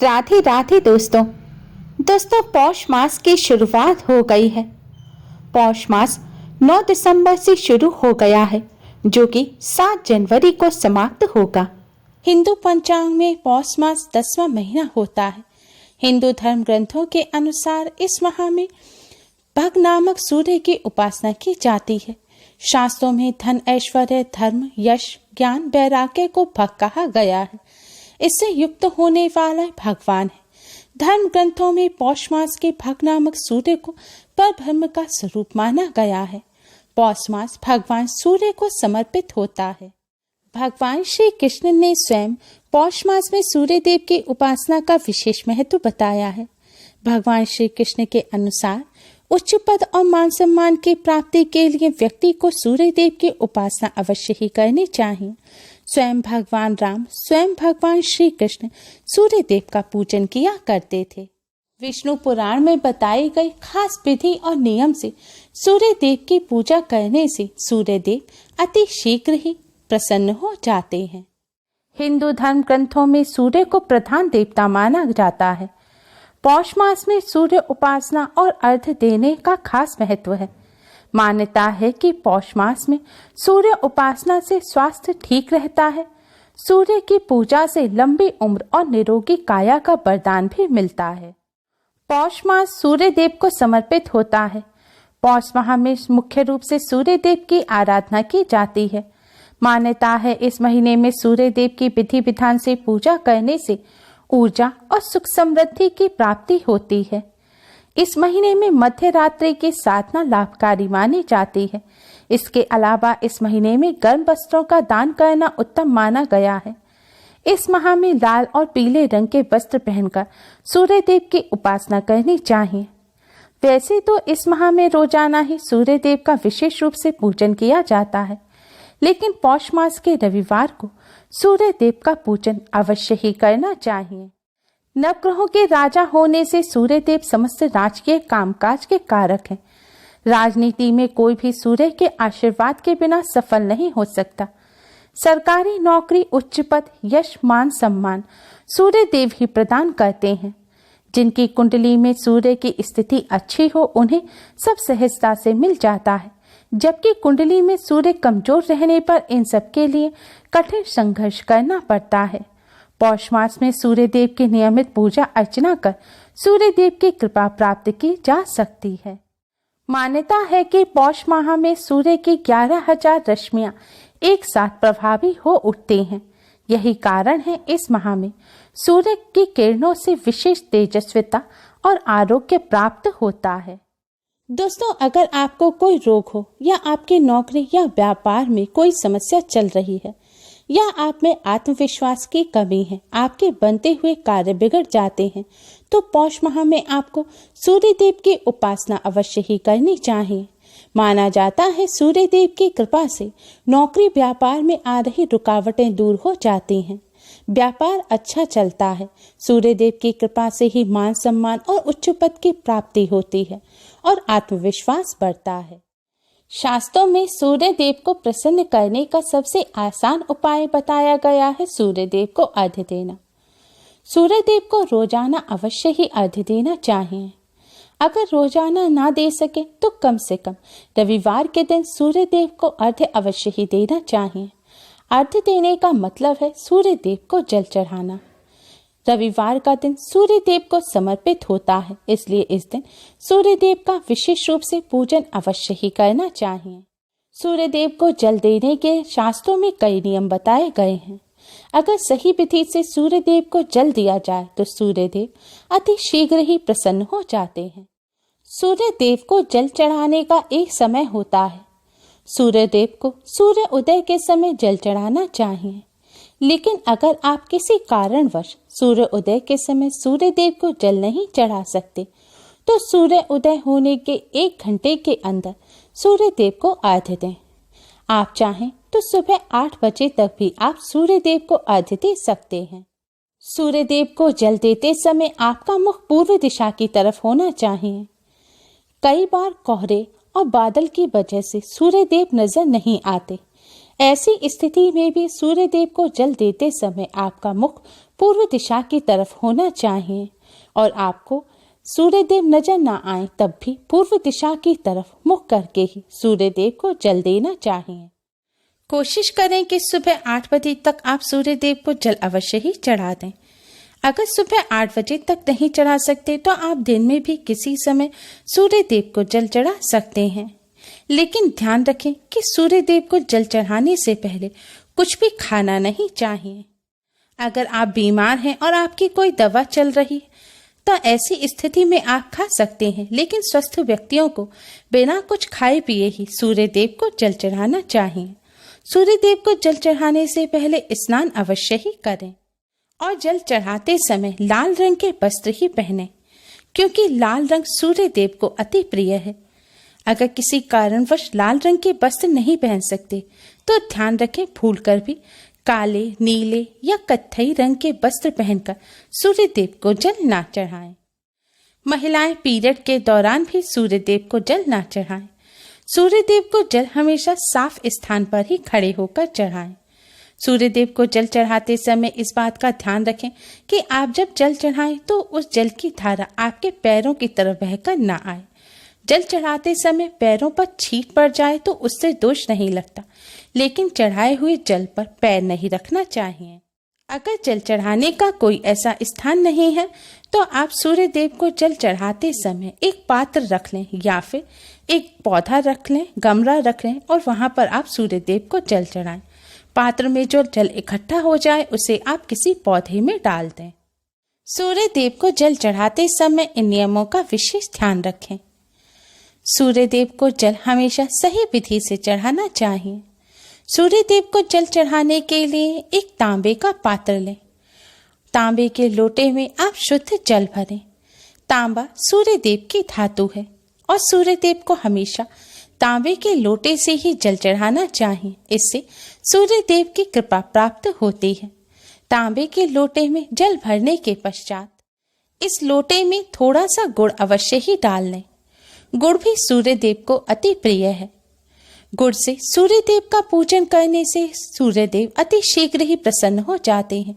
राधे राधे दोस्तों पौष मास की शुरुआत हो गई है। पौष मास 9 दिसंबर से शुरू हो गया है, जो कि 7 जनवरी को समाप्त होगा। हिंदू पंचांग में पौष मास 10वां महीना होता है। हिंदू धर्म ग्रंथों के अनुसार इस माह में भग नामक सूर्य की उपासना की जाती है। शास्त्रों में धन, ऐश्वर्य, धर्म, यश, ज्ञान, वैराग्य को भग कहा गया है। इससे युक्त होने वाला भगवान है। धर्म ग्रंथों में पौष मास के भग नामक सूर्य को परब्रह्म का स्वरूप माना गया है। पौष मास भगवान सूर्य को समर्पित होता है। भगवान श्री कृष्ण ने स्वयं पौष मास में सूर्य देव की उपासना का विशेष महत्व बताया है। भगवान श्री कृष्ण के अनुसार उच्च पद और मान सम्मान की प्राप्ति के लिए व्यक्ति को सूर्य देव की उपासना अवश्य ही करनी चाहिए। स्वयं भगवान राम, स्वयं भगवान श्री कृष्ण सूर्य देव का पूजन किया करते थे। विष्णु पुराण में बताई गई खास विधि और नियम से सूर्य देव की पूजा करने से सूर्य देव अति शीघ्र ही प्रसन्न हो जाते हैं। हिंदू धर्म ग्रंथों में सूर्य को प्रधान देवता माना जाता है। पौष मास में सूर्य उपासना और अर्घ्य देने का खास महत्व है। मान्यता है कि पौष मास में सूर्य उपासना से स्वास्थ्य ठीक रहता है। सूर्य की पूजा से लंबी उम्र और निरोगी काया का वरदान भी मिलता है। पौष मास सूर्य देव को समर्पित होता है। पौष माह में मुख्य रूप से सूर्य देव की आराधना की जाती है। मान्यता है इस महीने में सूर्य देव की विधि विधान से पूजा करने से ऊर्जा और सुख समृद्धि की प्राप्ति होती है। इस महीने में मध्य रात्रि की साधना लाभकारी मानी जाती है। इसके अलावा इस महीने में गर्म वस्त्रों का दान करना उत्तम माना गया है। इस माह में लाल और पीले रंग के वस्त्र पहनकर सूर्य देव की उपासना करनी चाहिए। वैसे तो इस माह में रोजाना ही सूर्य देव का विशेष रूप से पूजन किया जाता है, लेकिन पौष मास के रविवार को सूर्य देव का पूजन अवश्य ही करना चाहिए। नवग्रहों के राजा होने से सूर्य देव समस्त राजकीय कामकाज के कारक हैं। राजनीति में कोई भी सूर्य के आशीर्वाद के बिना सफल नहीं हो सकता। सरकारी नौकरी, उच्च पद, यश, मान, सम्मान सूर्य देव ही प्रदान करते हैं। जिनकी कुंडली में सूर्य की स्थिति अच्छी हो उन्हें सब सहजता से मिल जाता है, जबकि कुंडली में सूर्य कमजोर रहने पर इन सब के लिए कठिन संघर्ष करना पड़ता है। पौष मास में सूर्य देव की नियमित पूजा अर्चना कर सूर्य देव की कृपा प्राप्त की जा सकती है। मान्यता है कि पौष माह में सूर्य की 11,000 रश्मियां एक साथ प्रभावी हो उठती हैं। यही कारण है इस माह में सूर्य की किरणों से विशेष तेजस्विता और आरोग्य प्राप्त होता है। दोस्तों, अगर आपको कोई रोग हो या आपकी नौकरी या व्यापार में कोई समस्या चल रही है या आप में आत्मविश्वास की कमी है, आपके बनते हुए कार्य बिगड़ जाते हैं, तो पौष माह में आपको सूर्य देव की उपासना अवश्य ही करनी चाहिए। माना जाता है सूर्य देव की कृपा से नौकरी व्यापार में आ रही रुकावटें दूर हो जाती हैं, व्यापार अच्छा चलता है। सूर्य देव की कृपा से ही मान सम्मान और उच्च पद की प्राप्ति होती है और आत्मविश्वास बढ़ता है। शास्त्रों में सूर्य देव को प्रसन्न करने का सबसे आसान उपाय बताया गया है सूर्य देव को अर्घ्य देना। सूर्य देव को रोजाना अवश्य ही अर्घ्य देना चाहिए। अगर रोजाना ना दे सके तो कम से कम रविवार के दिन सूर्य देव को अर्घ्य अवश्य ही देना चाहिए। अर्घ्य देने का मतलब है सूर्य देव को जल चढ़ाना। रविवार का दिन सूर्य देव को समर्पित होता है, इसलिए इस दिन सूर्य देव का विशेष रूप से पूजन अवश्य ही करना चाहिए। सूर्य देव को जल देने के शास्त्रों में कई नियम बताए गए हैं। अगर सही विधि से सूर्य देव को जल दिया जाए तो सूर्य देव अति शीघ्र ही प्रसन्न हो जाते हैं। सूर्य देव को जल चढ़ाने का एक समय होता है। सूर्य देव को सूर्य उदय के समय जल चढ़ाना चाहिए, लेकिन अगर आप किसी कारणवश सूर्य उदय के समय सूर्य देव को जल नहीं चढ़ा सकते तो सूर्य उदय होने के 1 घंटे के अंदर सूर्य देव को अर्घ्य दें। आप चाहें तो सुबह 8 बजे तक भी आप सूर्य देव को अर्घ्य दे सकते हैं। सूर्य देव को जल देते समय आपका मुख पूर्व दिशा की तरफ होना चाहिए। कई बार कोहरे और बादल की वजह से सूर्य देव नजर नहीं आते। ऐसी स्थिति में भी सूर्य देव को जल देते समय आपका मुख पूर्व दिशा की तरफ होना चाहिए और आपको सूर्यदेव नजर ना आए तब भी पूर्व दिशा की तरफ मुख करके ही सूर्यदेव को जल देना चाहिए। कोशिश करें कि सुबह 8 बजे तक आप सूर्यदेव को जल अवश्य ही चढ़ा दें। अगर सुबह 8 बजे तक नहीं चढ़ा सकते तो आप दिन में भी किसी समय सूर्यदेव को जल चढ़ा सकते हैं, लेकिन ध्यान रखें कि सूर्यदेव को जल चढ़ाने से पहले कुछ भी खाना नहीं चाहिए। अगर आप बीमार हैं और आपकी कोई दवा चल रही तो ऐसी स्थिति में आप खा सकते हैं, लेकिन स्वस्थ व्यक्तियों को बिना कुछ खाए पिए ही सूर्यदेव को जल चढ़ाना चाहिए। सूर्यदेव को जल चढ़ाने से पहले स्नान अवश्य ही करें और जल चढ़ाते समय लाल रंग के वस्त्र ही पहने, क्योंकि लाल रंग सूर्यदेव को अति प्रिय है। अगर किसी कारणवश लाल रंग के वस्त्र नहीं पहन सकते तो ध्यान रखें भूलकर भी काले, नीले या कत्थई रंग के वस्त्र पहनकर सूर्यदेव को जल ना चढ़ाएं। महिलाएं पीरियड के दौरान भी सूर्यदेव को जल ना चढ़ाएं। सूर्यदेव को जल हमेशा साफ स्थान पर ही खड़े होकर चढ़ाएं। सूर्यदेव को जल चढ़ाते समय इस बात का ध्यान रखें कि आप जब जल चढ़ाएं तो उस जल की धारा आपके पैरों की तरफ बहकर ना आए। जल चढ़ाते समय पैरों पर छींट पड़ जाए तो उससे दोष नहीं लगता, लेकिन चढ़ाए हुए जल पर पैर नहीं रखना चाहिए। अगर जल चढ़ाने का कोई ऐसा स्थान नहीं है तो आप सूर्यदेव को जल चढ़ाते समय एक पात्र रख लें या फिर एक पौधा रख लें, गमला रख लें और वहां पर आप सूर्यदेव को जल चढ़ाएं। पात्र में जो जल इकट्ठा हो जाए उसे आप किसी पौधे में डाल दें। सूर्यदेव को जल चढ़ाते समय इन नियमों का विशेष ध्यान रखें। सूर्यदेव को जल हमेशा सही विधि से चढ़ाना चाहिए। सूर्यदेव को जल चढ़ाने के लिए एक तांबे का पात्र लें। तांबे के लोटे में आप शुद्ध जल भरें। तांबा सूर्यदेव की धातु है और सूर्यदेव को हमेशा तांबे के लोटे से ही जल चढ़ाना चाहिए। इससे सूर्यदेव की कृपा प्राप्त होती है। तांबे के लोटे में जल भरने के पश्चात इस लोटे में थोड़ा सा गुड़ अवश्य ही डाल लें। गुड़ भी सूर्यदेव को अति प्रिय है। गुड़ से सूर्यदेव का पूजन करने से सूर्यदेव अति शीघ्र ही प्रसन्न हो जाते हैं।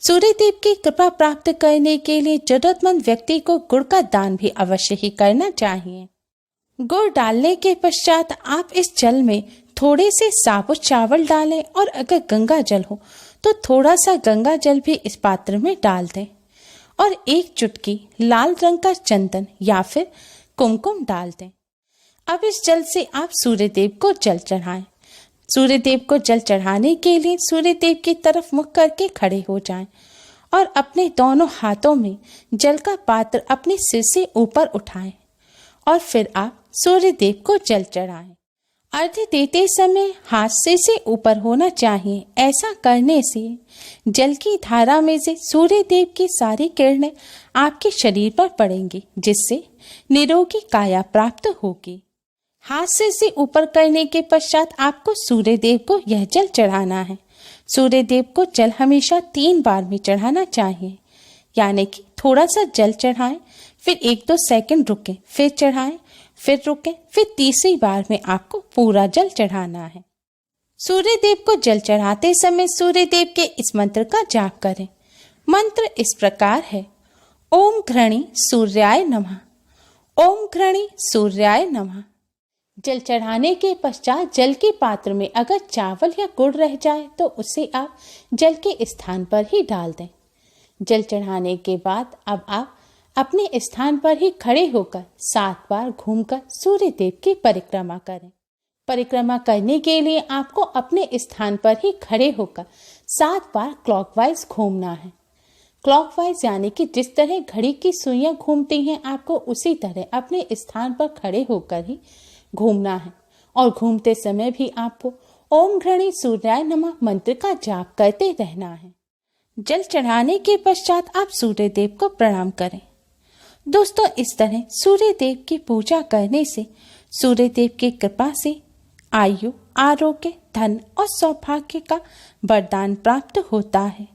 सूर्यदेव की कृपा प्राप्त करने के लिए जरूरतमंद व्यक्ति को गुड़ का दान भी अवश्य ही करना चाहिए। गुड़ डालने के पश्चात आप इस जल में थोड़े से साबुत चावल डालें और अगर गंगा जल हो तो थोड़ा सा गंगा जल भी इस पात्र में डाल दें और एक चुटकी लाल रंग का चंदन या फिर कुमकुम डाल दें। अब इस जल से आप सूर्यदेव को जल चढ़ाएं। सूर्यदेव को जल चढ़ाने के लिए सूर्यदेव की तरफ मुख करके खड़े हो जाएं और अपने दोनों हाथों में जल का पात्र अपने सिर से ऊपर उठाएं और फिर आप सूर्यदेव को जल चढ़ाएं। अर्घ्य देते समय हाथ सिर से ऊपर होना चाहिए। ऐसा करने से जल की धारा में से सूर्यदेव की सारी किरणें आपके शरीर पर पड़ेंगी, जिससे निरोगी काया प्राप्त होगी। हाथ सिर से ऊपर करने के पश्चात आपको सूर्यदेव को यह जल चढ़ाना है। सूर्यदेव को जल हमेशा 3 बार में चढ़ाना चाहिए, यानी कि थोड़ा सा जल चढ़ाएं, फिर 1-2 सेकंड रुकें, फिर चढ़ाएं, फिर रुकें, फिर तीसरी बार में आपको पूरा जल चढ़ाना है। सूर्यदेव को जल चढ़ाते समय सूर्यदेव के इस मंत्र का जाप करें। मंत्र इस प्रकार है: ओम घृणी सूर्याय नमः, ओम घृणी सूर्याय नमः। जल चढ़ाने के पश्चात जल के पात्र में अगर चावल या गुड़ रह जाए तो उसे आप जल के स्थान पर ही डाल दें। जल चढ़ाने के बाद अब आप अपने स्थान पर ही खड़े होकर 7 बार घूमकर सूर्यदेव की परिक्रमा करें। परिक्रमा करने के लिए आपको अपने स्थान पर ही खड़े होकर 7 बार क्लॉकवाइज घूमना है। क्लॉकवाइज यानी कि जिस तरह घड़ी की सुइयां घूमती हैं, आपको उसी तरह अपने स्थान पर खड़े होकर ही घूमना है और घूमते समय भी आपको ओम घृणी सूर्याय नमः मंत्र का जाप करते रहना है। जल चढ़ाने के पश्चात आप सूर्यदेव को प्रणाम करें। दोस्तों, इस तरह सूर्यदेव की पूजा करने से सूर्यदेव की कृपा से आयु, आरोग्य, धन और सौभाग्य का वरदान प्राप्त होता है।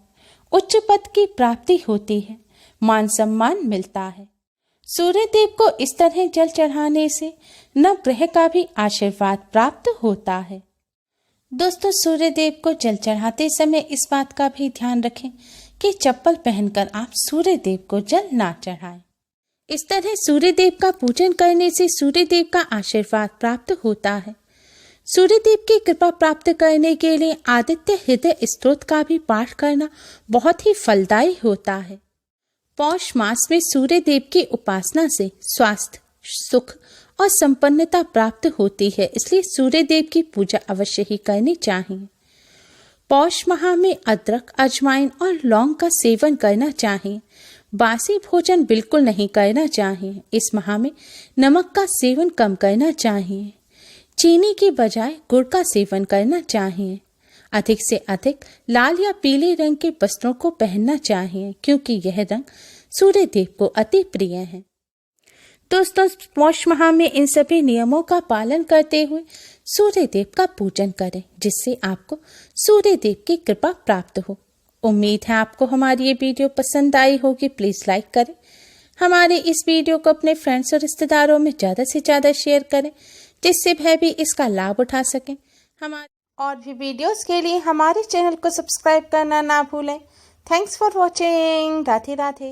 उच्च पद की प्राप्ति होती है, मान सम्मान मिलता है। सूर्यदेव को इस तरह जल चढ़ाने से नवग्रह का भी आशीर्वाद प्राप्त होता है। दोस्तों, सूर्यदेव को जल चढ़ाते समय इस बात का भी ध्यान रखें कि चप्पल पहनकर आप सूर्य देव को जल ना चढ़ाएं। इस तरह सूर्य देव का पूजन करने से सूर्य देव का आशीर्वाद प्राप्त होता है। सूर्य देव की कृपा प्राप्त करने के लिए आदित्य हृदय स्तोत्र का भी पाठ करना बहुत ही फलदायी होता है। पौष मास में सूर्य देव की उपासना से स्वास्थ्य, सुख और संपन्नता प्राप्त होती है, इसलिए सूर्य देव की पूजा अवश्य ही करनी चाहिए। पौष माह में अदरक, अजवाइन और लौंग का सेवन करना चाहिए। बासी भोजन बिल्कुल नहीं करना चाहिए। इस माह में नमक का सेवन कम करना चाहिए। चीनी की बजाय गुड़ का सेवन करना चाहिए। अधिक से अधिक लाल या पीले रंग के वस्त्रों को पहनना चाहिए, क्योंकि यह रंग सूर्य देव को अति प्रिय है। दोस्तों, पौष माह में इन सभी नियमों का पालन करते हुए सूर्य देव का पूजन करें, जिससे आपको सूर्य देव की कृपा प्राप्त हो। उम्मीद है आपको हमारी ये वीडियो पसंद आई होगी। प्लीज़ लाइक करें। हमारे इस वीडियो को अपने फ्रेंड्स और रिश्तेदारों में ज़्यादा से ज़्यादा शेयर करें, जिससे वह भी इसका लाभ उठा सकें। हमारे और भी वीडियोस के लिए हमारे चैनल को सब्सक्राइब करना ना भूलें। Thanks for watching. Radhe Radhe.